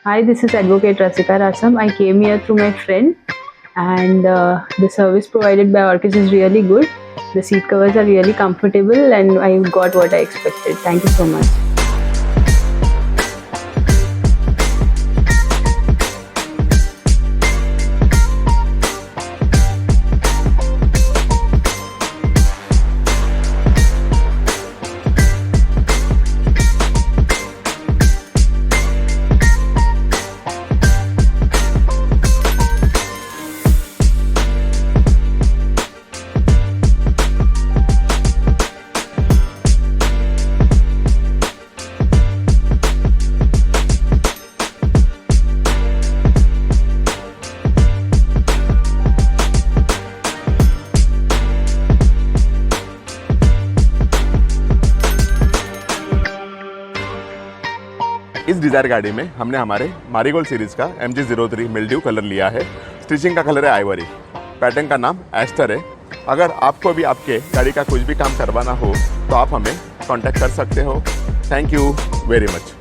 Hi, this is Advocate Rasika Rasam. I came here through my friend, and the service provided by Orchis is really good. The seat covers are really comfortable, and I got what I expected. Thank you so much. इस desire गाड़ी में हमने हमारे marigold series का MG03 mildew colour लिया है। Stitching का colour है आइवरी, पैटर्न का नाम एस्टर है। अगर आपको भी आपके गाड़ी का कुछ भी काम करवाना हो तो आप हमें कांटेक्ट कर सकते हो। Thank you very much.